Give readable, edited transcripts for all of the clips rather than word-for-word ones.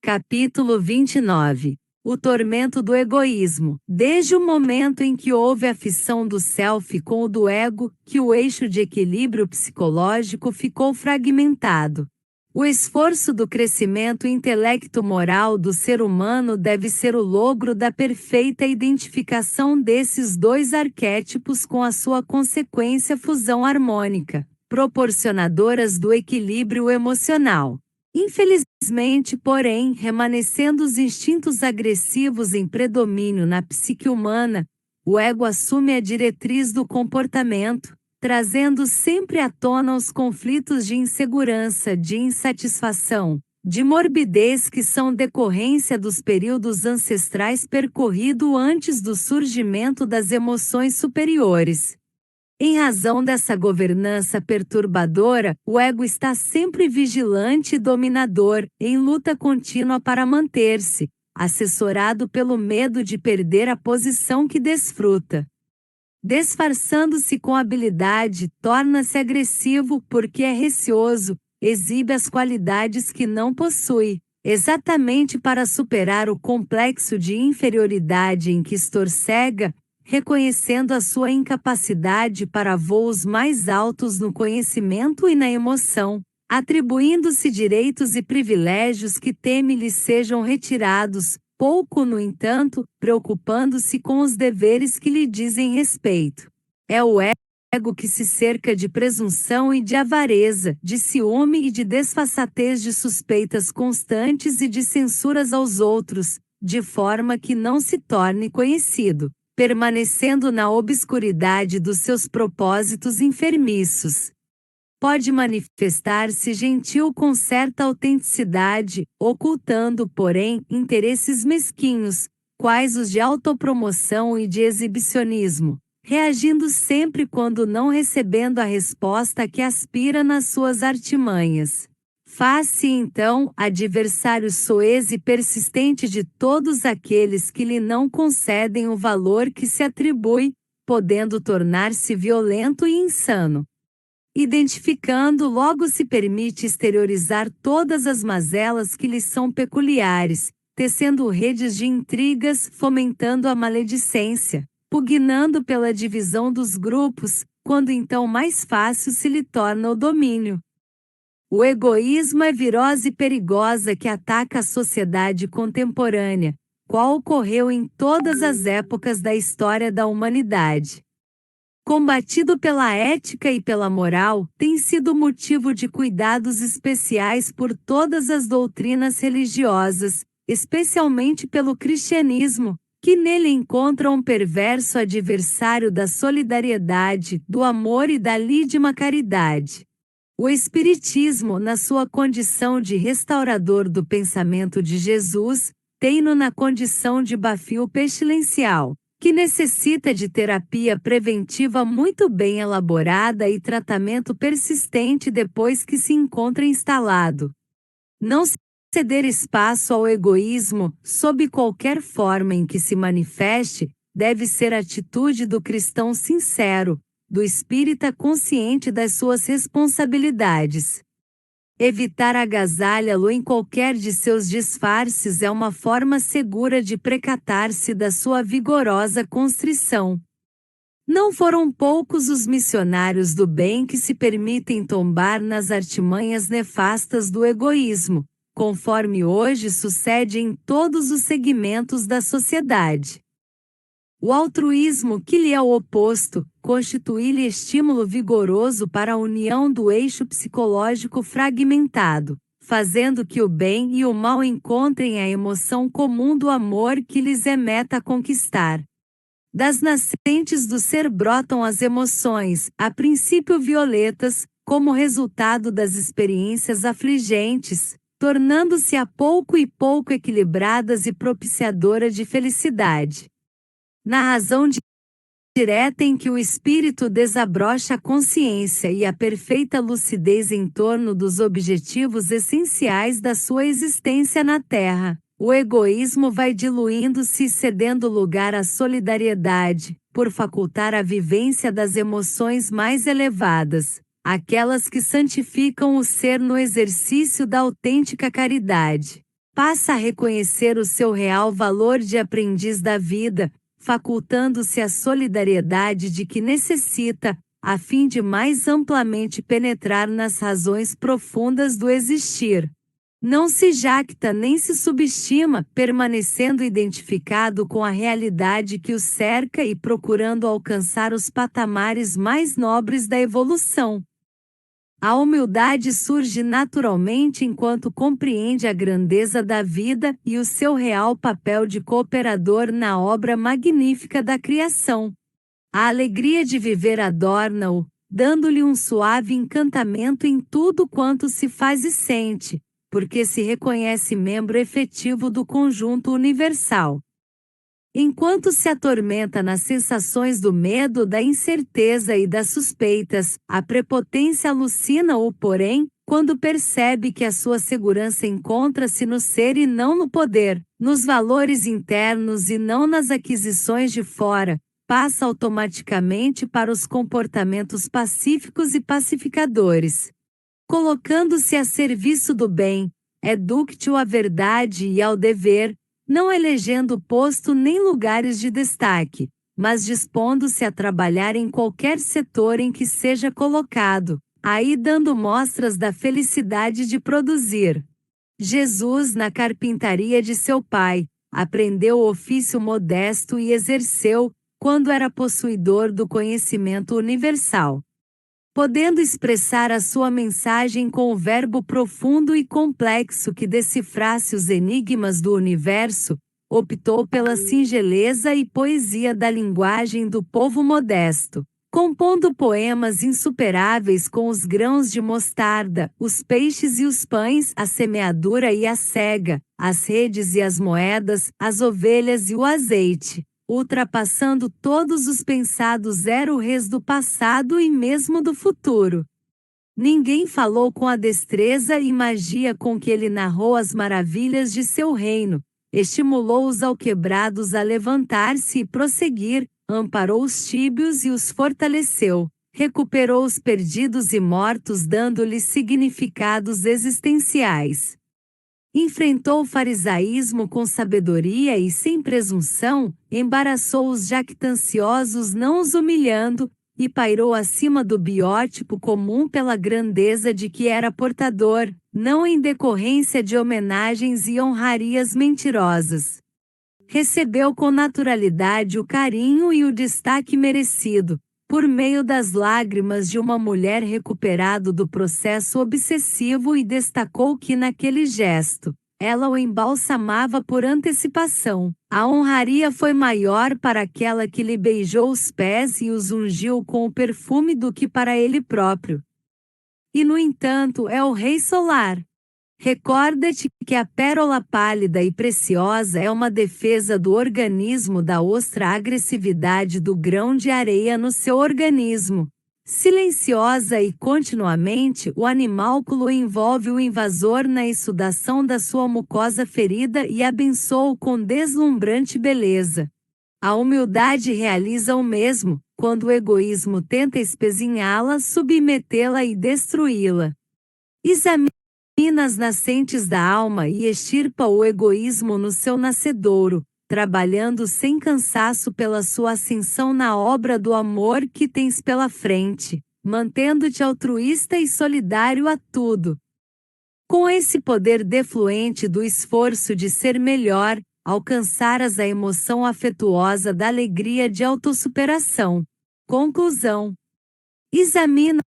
Capítulo 29. O tormento do egoísmo. Desde o momento em que houve a fissão do self com o do ego, que o eixo de equilíbrio psicológico ficou fragmentado. O esforço do crescimento intelecto-moral do ser humano deve ser o logro da perfeita identificação desses dois arquétipos com a sua consequência fusão harmônica, proporcionadoras do equilíbrio emocional. Infelizmente, porém, remanescendo os instintos agressivos em predomínio na psique humana, o ego assume a diretriz do comportamento, trazendo sempre à tona os conflitos de insegurança, de insatisfação, de morbidez que são decorrência dos períodos ancestrais percorridos antes do surgimento das emoções superiores. Em razão dessa governança perturbadora, o ego está sempre vigilante e dominador, em luta contínua para manter-se, assessorado pelo medo de perder a posição que desfruta. Disfarçando-se com habilidade, torna-se agressivo porque é receoso, exibe as qualidades que não possui, exatamente para superar o complexo de inferioridade em que estorcega, reconhecendo a sua incapacidade para voos mais altos no conhecimento e na emoção, atribuindo-se direitos e privilégios que teme lhes sejam retirados, pouco, no entanto, preocupando-se com os deveres que lhe dizem respeito. É o ego que se cerca de presunção e de avareza, de ciúme e de desfaçatez, de suspeitas constantes e de censuras aos outros, de forma que não se torne conhecido, permanecendo na obscuridade dos seus propósitos enfermiços. Pode manifestar-se gentil com certa autenticidade, ocultando, porém, interesses mesquinhos, quais os de autopromoção e de exibicionismo, reagindo sempre quando não recebendo a resposta a que aspira nas suas artimanhas. Faz-se então adversário soez e persistente de todos aqueles que lhe não concedem o valor que se atribui, podendo tornar-se violento e insano. Identificando, logo se permite exteriorizar todas as mazelas que lhe são peculiares, tecendo redes de intrigas, fomentando a maledicência, pugnando pela divisão dos grupos, quando então mais fácil se lhe torna o domínio. O egoísmo é virose perigosa que ataca a sociedade contemporânea, qual ocorreu em todas as épocas da história da humanidade. Combatido pela ética e pela moral, tem sido motivo de cuidados especiais por todas as doutrinas religiosas, especialmente pelo cristianismo, que nele encontra um perverso adversário da solidariedade, do amor e da lídima caridade. O Espiritismo, na sua condição de restaurador do pensamento de Jesus, tem-no na condição de bafio pestilencial, que necessita de terapia preventiva muito bem elaborada e tratamento persistente depois que se encontra instalado. Não ceder espaço ao egoísmo, sob qualquer forma em que se manifeste, deve ser atitude do cristão sincero, do espírita consciente das suas responsabilidades. Evitar agasalhá-lo em qualquer de seus disfarces é uma forma segura de precatar-se da sua vigorosa constrição. Não foram poucos os missionários do bem que se permitem tombar nas artimanhas nefastas do egoísmo, conforme hoje sucede em todos os segmentos da sociedade. O altruísmo, que lhe é o oposto, constitui-lhe estímulo vigoroso para a união do eixo psicológico fragmentado, fazendo que o bem e o mal encontrem a emoção comum do amor que lhes é meta conquistar. Das nascentes do ser brotam as emoções, a princípio violetas, como resultado das experiências afligentes, tornando-se a pouco e pouco equilibradas e propiciadoras de felicidade. Na razão direta em que o espírito desabrocha a consciência e a perfeita lucidez em torno dos objetivos essenciais da sua existência na Terra, o egoísmo vai diluindo-se e cedendo lugar à solidariedade, por facultar a vivência das emoções mais elevadas, aquelas que santificam o ser no exercício da autêntica caridade. passa a reconhecer o seu real valor de aprendiz da vida, facultando-se a solidariedade de que necessita, a fim de mais amplamente penetrar nas razões profundas do existir. Não se jacta nem se subestima, permanecendo identificado com a realidade que o cerca e procurando alcançar os patamares mais nobres da evolução. A humildade surge naturalmente enquanto compreende a grandeza da vida e o seu real papel de cooperador na obra magnífica da criação. A alegria de viver adorna-o, dando-lhe um suave encantamento em tudo quanto se faz e sente, porque se reconhece membro efetivo do conjunto universal. Enquanto se atormenta nas sensações do medo, da incerteza e das suspeitas, a prepotência alucina-o, porém, quando percebe que a sua segurança encontra-se no ser e não no poder, nos valores internos e não nas aquisições de fora, passa automaticamente para os comportamentos pacíficos e pacificadores. Colocando-se a serviço do bem, é dúctil à verdade e ao dever, não elegendo posto nem lugares de destaque, mas dispondo-se a trabalhar em qualquer setor em que seja colocado, aí dando mostras da felicidade de produzir. Jesus, na carpintaria de seu pai, aprendeu o ofício modesto e exerceu, quando era possuidor do conhecimento universal. Podendo expressar a sua mensagem com o verbo profundo e complexo que decifrasse os enigmas do universo, optou pela singeleza e poesia da linguagem do povo modesto, compondo poemas insuperáveis com os grãos de mostarda, os peixes e os pães, a semeadura e a cega, as redes e as moedas, as ovelhas e o azeite. Ultrapassando todos os pensados res do passado e mesmo do futuro. Ninguém falou com a destreza e magia com que ele narrou as maravilhas de seu reino, estimulou os alquebrados a levantar-se e prosseguir, amparou os tíbios e os fortaleceu, recuperou os perdidos e mortos dando-lhes significados existenciais. Enfrentou o farisaísmo com sabedoria e sem presunção, embaraçou os jactanciosos não os humilhando, e pairou acima do biótipo comum pela grandeza de que era portador, não em decorrência de homenagens e honrarias mentirosas. Recebeu com naturalidade o carinho e o destaque merecido, por meio das lágrimas de uma mulher recuperado do processo obsessivo e destacou que naquele gesto, ela o embalsamava por antecipação. A honraria foi maior para aquela que lhe beijou os pés e os ungiu com o perfume do que para ele próprio. E no entanto é o Rei Solar. Recorda-te que a pérola pálida e preciosa é uma defesa do organismo da ostra agressividade do grão de areia no seu organismo. Silenciosa e continuamente, o animálculo envolve o invasor na exsudação da sua mucosa ferida e abençoa-o com deslumbrante beleza. A humildade realiza o mesmo, quando o egoísmo tenta espezinhá-la, submetê-la e destruí-la. Examina as nascentes da alma e extirpa o egoísmo no seu nascedouro, trabalhando sem cansaço pela sua ascensão na obra do amor que tens pela frente, mantendo-te altruísta e solidário a tudo. Com esse poder defluente do esforço de ser melhor, alcançarás a emoção afetuosa da alegria de autossuperação. Conclusão. Examina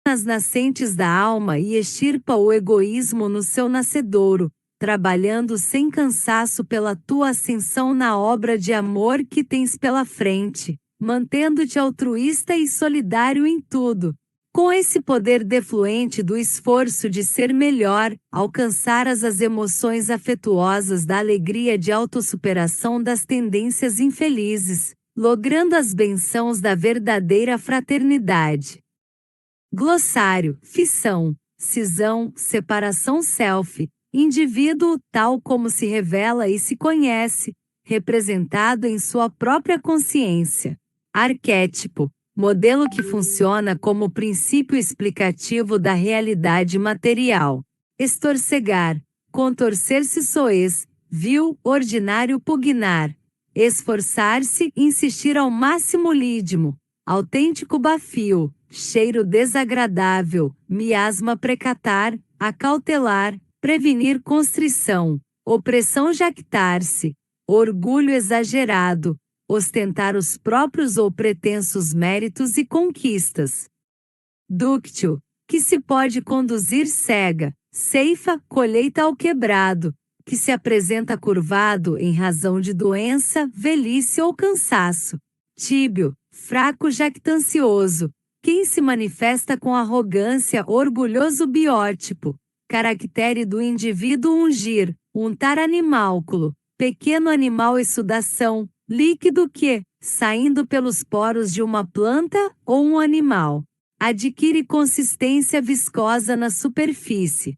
as nascentes da alma e extirpa o egoísmo no seu nascedouro, trabalhando sem cansaço pela tua ascensão na obra de amor que tens pela frente, mantendo-te altruísta e solidário em tudo. Com esse poder defluente do esforço de ser melhor, alcançarás as emoções afetuosas da alegria de autossuperação das tendências infelizes, logrando as bênçãos da verdadeira fraternidade. Glossário, fissão, cisão, separação self, indivíduo tal como se revela e se conhece, representado em sua própria consciência. Arquétipo, modelo que funciona como princípio explicativo da realidade material. Estorcegar, contorcer-se soez, vil, ordinário pugnar, esforçar-se, insistir ao máximo lídimo, autêntico bafio, cheiro desagradável, miasma precatar, acautelar, prevenir constrição, opressão jactar-se, orgulho exagerado, ostentar os próprios ou pretensos méritos e conquistas. Dúctil, que se pode conduzir cega, ceifa, colheita ao quebrado, que se apresenta curvado em razão de doença, velhice ou cansaço. Tíbio, fraco jactancioso, quem se manifesta com arrogância, orgulhoso biótipo. Caractere do indivíduo ungir, untar animálculo, pequeno animal exsudação, líquido que, saindo pelos poros de uma planta ou um animal, adquire consistência viscosa na superfície.